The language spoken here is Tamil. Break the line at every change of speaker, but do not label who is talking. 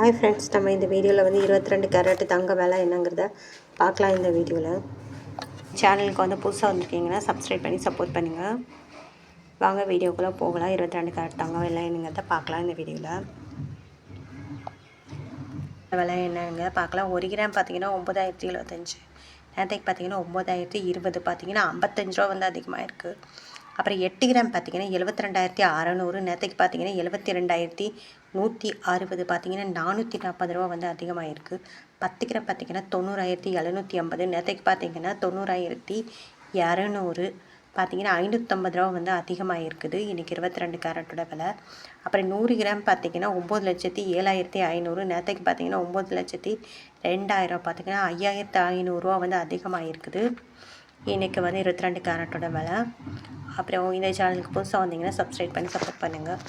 ஹாய் ஃப்ரெண்ட்ஸ், நம்ம இந்த வீடியோவில் வந்து 22 கேரட் தங்க விலை என்னங்கிறத பார்க்கலாம். இந்த வீடியோவில் சேனலுக்கு வந்து புதுசாக வந்திருக்கீங்கன்னா சப்ஸ்கிரைப் பண்ணி சப்போர்ட் பண்ணுங்கள். வாங்க வீடியோக்குள்ளே போகலாம். 22 கேரட் தங்க விலை என்னங்கிறத பார்க்கலாம். இந்த வீடியோவில் விலை என்னங்க பார்க்கலாம். 1 கிராம் பார்த்தீங்கன்னா 9075, நேரத்தைக்கு பார்த்தீங்கன்னா 9020, பார்த்தீங்கன்னா 55 ரூபா வந்து அதிகமாக இருக்குது. அப்புறம் 8 கிராம் பார்த்தீங்கன்னா 72,600, நேரத்தைக்கு பார்த்தீங்கன்னா 72,160, பார்த்தீங்கன்னா 440 ரூபா வந்து அதிகமாக இருக்குது. 10 கிராம் பார்த்தீங்கன்னா 90,750, நேரத்தைக்கு பார்த்தீங்கன்னா 90,200, பார்த்தீங்கன்னா 550 ரூபா வந்து அதிகமாக இருக்குது இன்றைக்கி 22 கேரட்டோட விலை. அப்புறம் 100 கிராம் பார்த்தீங்கன்னா 9,07,500, நேரத்தைக்கு பார்த்தீங்கன்னா 9,02,000, பார்த்தீங்கன்னா 5,500 வந்து அதிகமாக இருக்குது இன்றைக்கி வந்து 22 கேரட்டோட விலை. அப்புறம் இந்த சேனலுக்கு புதுசாக வந்தீங்கன்னா சப்ஸ்கிரைப் பண்ணி சப்போர்ட் பண்ணுங்கள்.